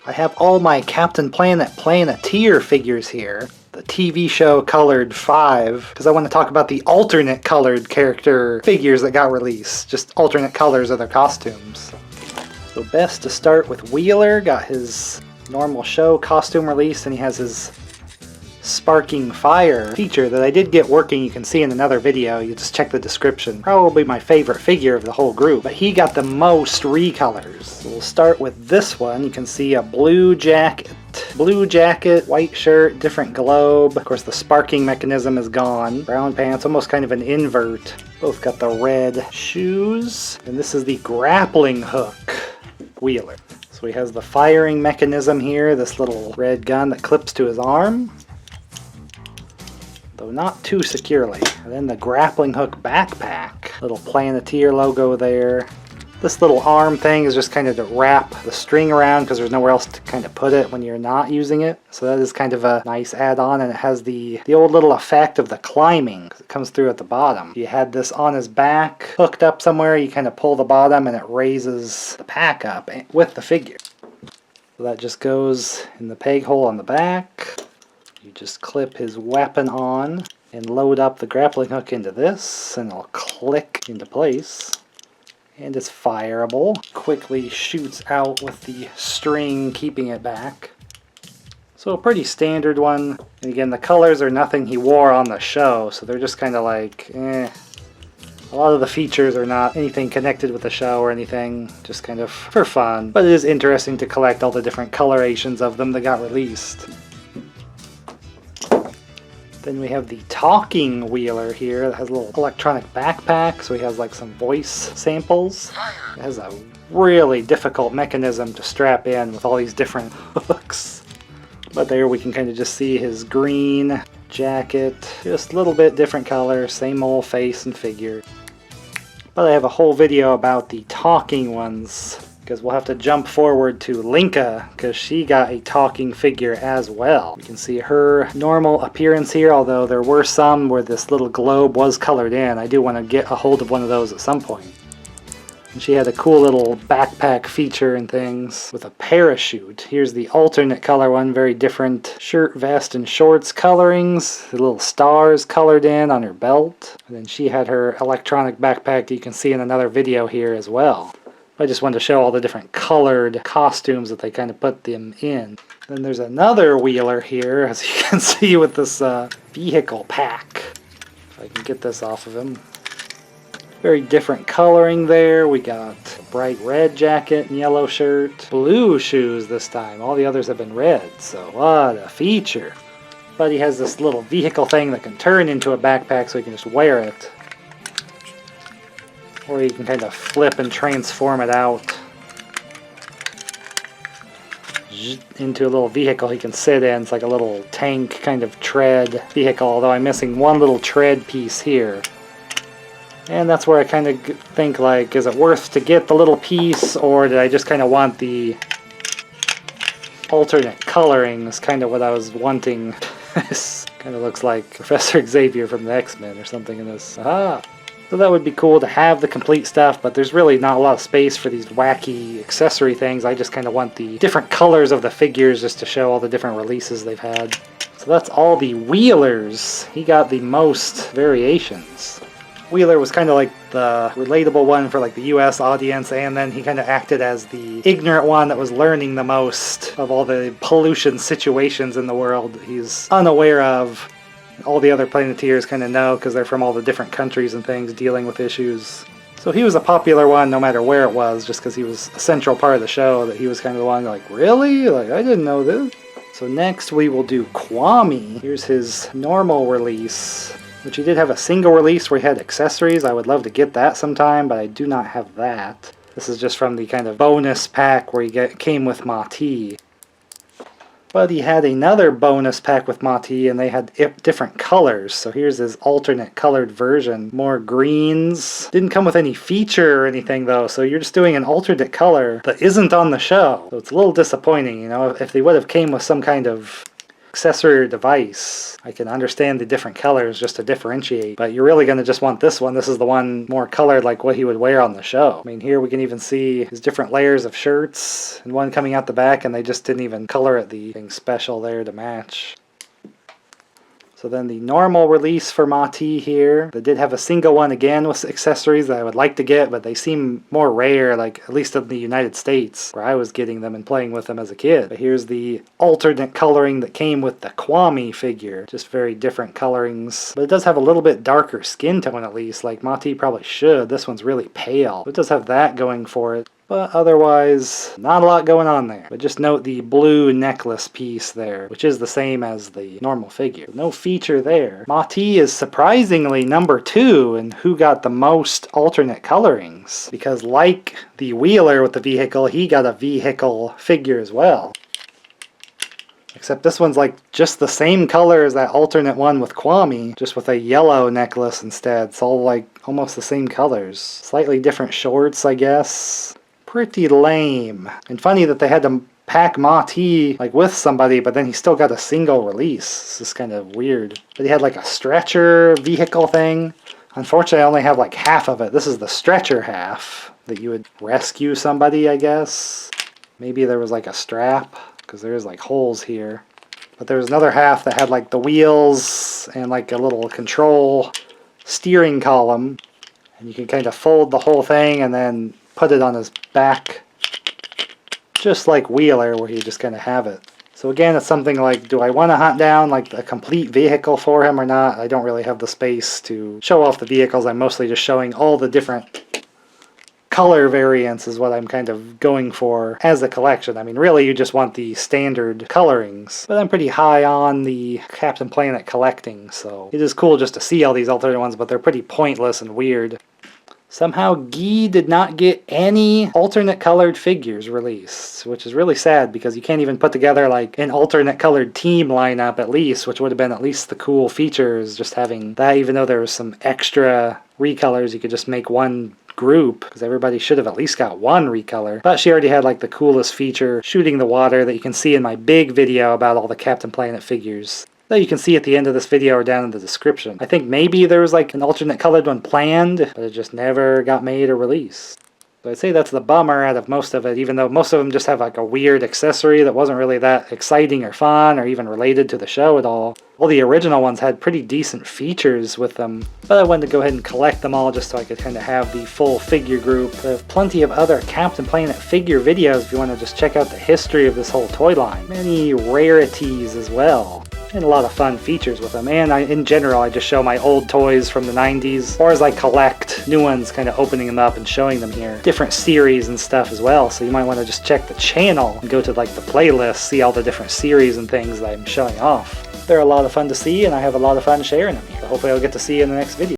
I have all my Captain Planet Planeteer figures here. The TV show colored 5, because I want to talk about the alternate colored character figures that got released. Just alternate colors of their costumes. So best to start with Wheeler. Got his normal show costume release, and he has his sparking fire feature that I did get working. You can see in another video. You just check the description. Probably my favorite figure of the whole group, but he got the most recolors. So we'll start with this one. You can see a blue jacket, white shirt, different globe. Of course, the sparking mechanism is gone. Brown pants, almost kind of an invert. Both got the red shoes, and this is the grappling hook Wheeler. So he has the firing mechanism here, this little red gun that clips to his arm, though not too securely. And then the grappling hook backpack, little Planeteer logo there. This little arm thing is just kind of to wrap the string around because there's nowhere else to kind of put it when you're not using it. So that is kind of a nice add-on, and it has the old little effect of the climbing because it comes through at the bottom. If you had this on his back, hooked up somewhere, you kind of pull the bottom and it raises the pack up with the figure. So that just goes in the peg hole on the back. You just clip his weapon on and load up the grappling hook into this, and it'll click into place. And it's fireable. Quickly shoots out with the string keeping it back. So a pretty standard one. And again, the colors are nothing he wore on the show, so they're just kind of like, eh. A lot of the features are not anything connected with the show or anything, just kind of for fun. But it is interesting to collect all the different colorations of them that got released. Then we have the talking Wheeler here that has a little electronic backpack, so he has like some voice samples. It has a really difficult mechanism to strap in with all these different hooks. But there we can kind of just see his green jacket, just a little bit different color, same old face and figure. But I have a whole video about the talking ones, because we'll have to jump forward to Linka, because she got a talking figure as well. You can see her normal appearance here, although there were some where this little globe was colored in. I do want to get a hold of one of those at some point. And she had a cool little backpack feature and things with a parachute. Here's the alternate color one, very different shirt, vest, and shorts colorings. The little stars colored in on her belt. And then she had her electronic backpack that you can see in another video here as well. I just wanted to show all the different colored costumes that they kind of put them in. Then there's another Wheeler here, as you can see, with this vehicle pack. If I can get this off of him. Very different coloring there. We got a bright red jacket and yellow shirt. Blue shoes this time. All the others have been red, so what a feature. But he has this little vehicle thing that can turn into a backpack so he can just wear it. Or you can kind of flip and transform it out into a little vehicle he can sit in. It's like a little tank kind of tread vehicle, although I'm missing one little tread piece here. And that's where I kind of think, like, is it worth to get the little piece, or did I just kind of want the alternate coloring? Is kind of what I was wanting. This kind of looks like Professor Xavier from the X-Men or something in this. Aha! So that would be cool to have the complete stuff, but there's really not a lot of space for these wacky accessory things. I just kind of want the different colors of the figures just to show all the different releases they've had. So that's all the Wheelers. He got the most variations. Wheeler was kind of like the relatable one for like the US audience, and then he kind of acted as the ignorant one that was learning the most of all the pollution situations in the world he's unaware of. All the other Planeteers kind of know because they're from all the different countries and things dealing with issues. So he was a popular one no matter where it was, just because he was a central part of the show, that he was kind of the one like, really? Like, I didn't know this. So next we will do Kwame. Here's his normal release, which he did have a single release where he had accessories. I would love to get that sometime, but I do not have that. This is just from the kind of bonus pack where he came with Mati. But he had another bonus pack with Mati, and they had different colors. So here's his alternate colored version. More greens. Didn't come with any feature or anything, though, so you're just doing an alternate color that isn't on the show. So it's a little disappointing, you know. If they would have came with some kind of accessory or device, I can understand the different colors just to differentiate. But you're really going to just want this one. This is the one more colored like what he would wear on the show. I mean, here we can even see his different layers of shirts and one coming out the back, and they just didn't even color it the thing special there to match. So then the normal release for Mati here, they did have a single one again with accessories that I would like to get, but they seem more rare, like at least in the United States, where I was getting them and playing with them as a kid. But here's the alternate coloring that came with the Kwame figure, just very different colorings. But it does have a little bit darker skin tone at least, like Mati probably should. This one's really pale. It does have that going for it. But otherwise, not a lot going on there. But just note the blue necklace piece there, which is the same as the normal figure. No feature there. Mati is surprisingly number 2 in who got the most alternate colorings, because like the Wheeler with the vehicle, he got a vehicle figure as well. Except this one's like just the same color as that alternate one with Kwame, just with a yellow necklace instead. It's all like almost the same colors. Slightly different shorts, I guess. Pretty lame. And funny that they had to pack Mati like with somebody, but then he still got a single release. This is kind of weird. But he had like a stretcher vehicle thing. Unfortunately, I only have like half of it. This is the stretcher half that you would rescue somebody, I guess. Maybe there was like a strap, because there's like holes here. But there was another half that had like the wheels and like a little control steering column. And you can kind of fold the whole thing and then put it on his back, just like Wheeler, where you just kind of have it. So again, it's something like, do I want to hunt down like a complete vehicle for him or not? I don't really have the space to show off the vehicles. I'm mostly just showing all the different color variants is what I'm kind of going for as a collection. I mean, really, you just want the standard colorings. But I'm pretty high on the Captain Planet collecting, so it is cool just to see all these alternate ones, but they're pretty pointless and weird. Somehow Guy did not get any alternate colored figures released, which is really sad because you can't even put together like an alternate colored team lineup at least, which would have been at least the cool features, just having that. Even though there was some extra recolors, you could just make one group, because everybody should have at least got one recolor. But she already had like the coolest feature, shooting the water, that you can see in my big video about all the Captain Planet figures. That you can see at the end of this video or down in the description. I think maybe there was like an alternate colored one planned, but it just never got made or released. So I'd say that's the bummer out of most of it, even though most of them just have like a weird accessory that wasn't really that exciting or fun or even related to the show at all. All the original ones had pretty decent features with them, but I wanted to go ahead and collect them all just so I could kind of have the full figure group. I have plenty of other Captain Planet figure videos if you want to just check out the history of this whole toy line. Many rarities as well. And a lot of fun features with them. And in general, I just show my old toys from the 90s, or as I collect new ones, kind of opening them up and showing them here. Different series and stuff as well, so you might want to just check the channel and go to like the playlist, see all the different series and things that I'm showing off. They're a lot of fun to see, and I have a lot of fun sharing them here. So hopefully I'll get to see you in the next video.